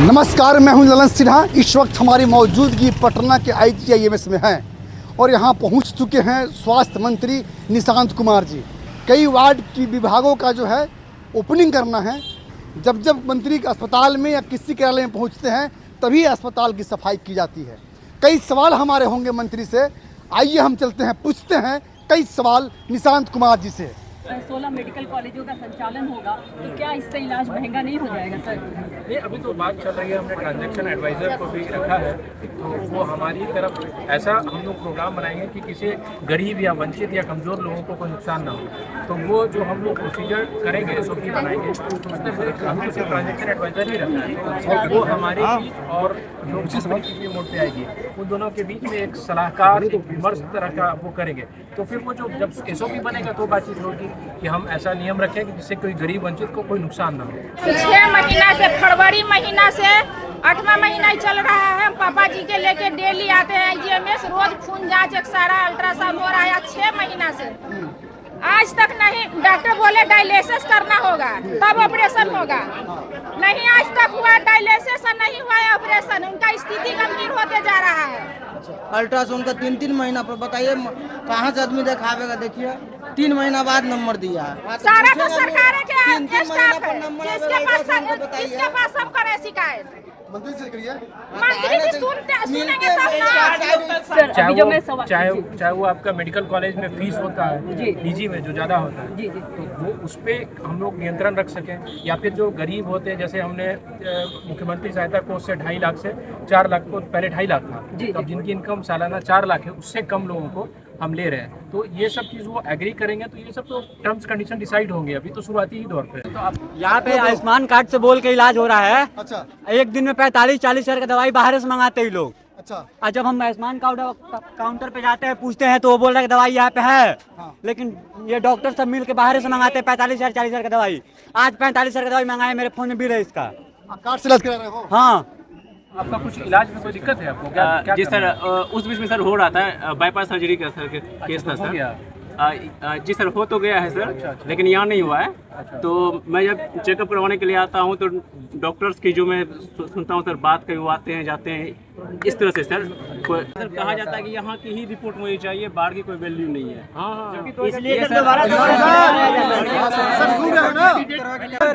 नमस्कार, मैं हूं ललन सिन्हा। इस वक्त हमारी मौजूदगी पटना के IGIMS में है और यहां पहुंच चुके हैं स्वास्थ्य मंत्री निशांत कुमार जी। कई वार्ड की विभागों का जो है ओपनिंग करना है। जब जब मंत्री अस्पताल में या किसी कार्यालय में पहुंचते हैं तभी अस्पताल की सफाई की जाती है। कई सवाल हमारे होंगे मंत्री से, आइए हम चलते हैं, पूछते हैं कई सवाल निशांत कुमार जी से। 16 मेडिकल कॉलेजों का संचालन होगा तो क्या इससे इलाज महंगा नहीं हो जाएगा सर? नहीं, अभी तो बात चल रही है, हमने ट्रांजैक्शन एडवाइज़र को भी रखा है, तो वो हमारी तरफ ऐसा हम लोग प्रोग्राम बनाएंगे कि किसी गरीब या वंचित या कमज़ोर लोगों को कोई नुकसान ना हो। तो वो जो हम लोग प्रोसीजर करेंगे, SOP बनाएंगे, तो उसमें सिर्फ ट्रांजैक्शन एडवाइज़र ही रहता है। वो हमारे बीच और जो जिस मोड पे आएगी उन दोनों के बीच में एक सलाहकार, एक विमर्श तरह का वो करेंगे। तो फिर वो जो जब SOP बनेगा तो बातचीत होगी कि हम ऐसा नियम रखें कि जिससे कोई गरीब वंचित को कोई नुकसान ना हो। 6 महीना से, फरवरी महीना से 8वां महीना ही चल रहा है। पापा जी के लेके डेली आते हैं IGIMS, रोज खून जांच, एक्सरा, अल्ट्रासाउंड हो रहा है 6 महीना से। आज तक नहीं, डॉक्टर बोले डायलिसिस करना होगा तब ऑपरेशन होगा, नहीं आज तक हुआ डायलिसिस, नहीं हुआ है ऑपरेशन। उनका स्थिति गंभीर होते जा रहा है। अल्ट्रासाउंड का 3-3 महीना पर बताइए कहाँ से आदमी दिखावेगा? देखिए 3 महीना बाद नंबर दिया है। सारा तो सरकार के स्टाफ है, जिसके पास हम करें शिकायत। मंत्री से करिए, मंत्री भी सुनेंगे तब ना। अभी जो मैं सवाल चाहे वो आपका मेडिकल कॉलेज में फीस होता है निजी में जो ज़्यादा होता है, तो वो उस पर हम लोग नियंत्रण रख सकें, या फिर जो गरीब होते हैं, जैसे हमने मुख्यमंत्री सहायता कोष से 2.5 लाख से 4 लाख को, पहले 2.5 लाख था, अब जिनकी इनकम सालाना 4 लाख है उससे कम लोगों को हम ले रहे हैं। तो ये सब चीज़ वो एग्री करेंगे, तो ये सब तो टर्म्स कंडीशन डिसाइड होंगे, अभी तो शुरुआती ही दौर पे। तो आप यहाँ पे आयुष्मान कार्ड से बोल के इलाज हो रहा है। अच्छा एक दिन में 45-40 हजार का दवाई बाहर से मंगाते ही लोग। अच्छा, और जब हम आयुष्मान काउंटर पे जाते हैं, पूछते हैं तो वो बोल रहे हैं कि दवाई यहाँ पे है। हाँ। लेकिन ये डॉक्टर सब मिल के बाहर से मंगाते हैं 45,000-40 हजार का दवाई। आज 45 हजार का दवाई मंगाए, मेरे फोन में बिल है इसका। कार्ड से इलाज करा रहे हो? हाँ, आपका कुछ इलाज में कोई दिक्कत है आपको? क्या जी सर, उस बीच में सर हो रहा था बाईपास सर्जरी का सर केस था सर। जी सर, हो तो गया है सर। अच्छा। लेकिन यहाँ नहीं हुआ है। तो मैं जब चेकअप करवाने के लिए आता हूँ तो डॉक्टर्स की जो मैं सुनता हूँ सर, बात कभी वो आते हैं जाते हैं इस तरह से सर कहा जाता है कि यहाँ की ही रिपोर्ट मुझे चाहिए, बाहर की कोई वैल्यू नहीं है। हाँ, इसलिए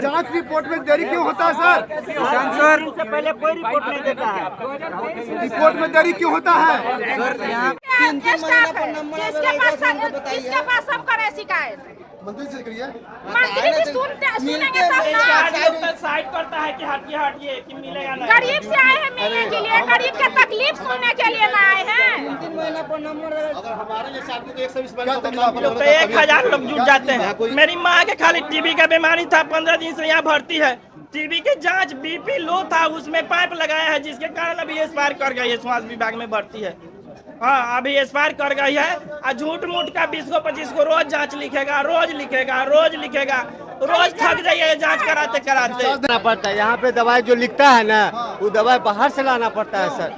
जांच रिपोर्ट में देरी क्यों होता है सर? सर से पहले कोई रिपोर्ट नहीं देता है। रिपोर्ट में देरी क्यों होता है? सर यहाँ 3-3 महीना पर नंबर जिसके पास हम करें शिकायत। मंत्री से करिए, मंत्री भी सुनेंगे तब ना। साइड करता है कि हटिए कि मिलेगा नहीं। गरीब से आए हैं मिलने के लिए, गरीब के तकलीफ सुनने के लिए ना आए हैं। 3 महीना पर नंबर तो 1000 लोग जुट जाते हैं। मेरी माँ के खाली TB का बीमारी था, 15 दिन से यहाँ भर्ती है। TB के जांच BP लो था, उसमें पाइप लगाया है, जिसके कारण अभी एक्सपायर कर गई है। स्वास्थ्य विभाग में भर्ती है। हाँ, अभी एक्सपायर कर गई है। और झूठ मूठ का 20 को 25 को रोज जांच लिखेगा, रोज थक जाइए जांच कराते कराते। पड़ता है यहाँ पे दवाई जो लिखता है ना, वो दवाई बाहर से लाना पड़ता है सर।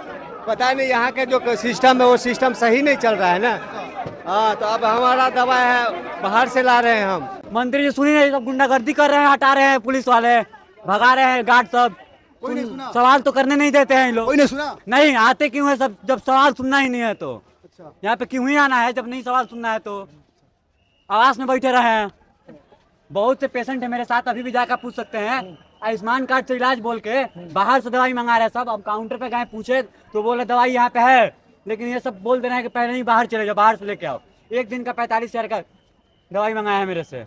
पता नहीं यहाँ के जो सिस्टम है वो सिस्टम सही नहीं चल रहा है ना। हाँ, तो अब हमारा दवाई है बाहर से ला रहे हैं हम। मंत्री जी सुनिए, सब गुंडागर्दी कर रहे हैं, हटा रहे हैं, पुलिस वाले भगा रहे हैं, गार्ड सब। कोई नहीं सुना? सवाल तो करने नहीं देते हैं लोग। कोई नहीं सुना? नहीं आते क्यों है सब, जब सवाल सुनना ही नहीं है तो। अच्छा, यहाँ पे क्यों ही आना है जब नहीं सवाल सुनना है तो। आवास में बैठे रहे हैं। बहुत से पेशेंट है मेरे साथ, अभी भी जाकर पूछ सकते हैं। आयुष्मान कार्ड से इलाज बोल के बाहर से दवाई मंगा रहे हैं सब। अब काउंटर पे गए पूछे तो बोले दवाई यहाँ पे है, लेकिन ये सब बोल दे रहे हैं कि पहले ही बाहर चले जाओ, बाहर से लेके आओ। एक दिन का 45 हजार का दवाई मंगाया है मेरे से,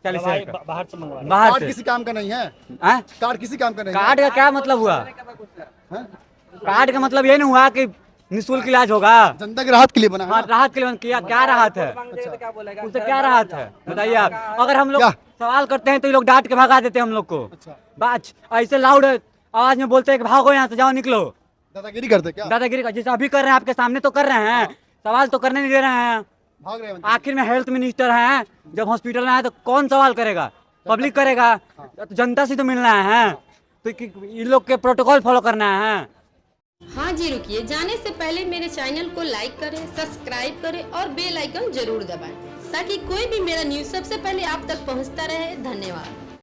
40 हजार का बाहर से मंगवा। बाहर कार्ड से किसी काम का नहीं है। हैं? कार्ड किसी काम का नहीं है। कार्ड का क्या मतलब हुआ? कार्ड का मतलब ये नहीं हुआ कि निःशुल्क इलाज होगा। जनता की राहत के लिए बना है हाँ, ना? राहत के लिए किया। क्या राहत है उससे, क्या राहत है बताइए आप? अगर हम लोग क्या? सवाल करते हैं तो ये लोग डांट के भगा देते हैं हम लोग को। अच्छा, बात ऐसे लाउड आवाज में बोलते हैं कि भागो यहाँ से, जाओ निकलो। दादागिरी करते क्या? दादागिरी का जैसे अभी कर रहे हैं, आपके सामने तो कर रहे हैं, सवाल तो करने नहीं दे रहे हैं। भाग रहे हैं। आखिर में हेल्थ मिनिस्टर हैं, जब हॉस्पिटल में आए तो कौन सवाल करेगा? पब्लिक करेगा। तो जनता से तो मिलना है, तो इन लोग के प्रोटोकॉल फॉलो करना है। हाँ जी, रुकिए, जाने से पहले मेरे चैनल को लाइक करें, सब्सक्राइब करें और बेल आइकन जरूर दबाएं, ताकि कोई भी मेरा न्यूज़ सबसे पहले आप तक पहुंचता रहे। धन्यवाद।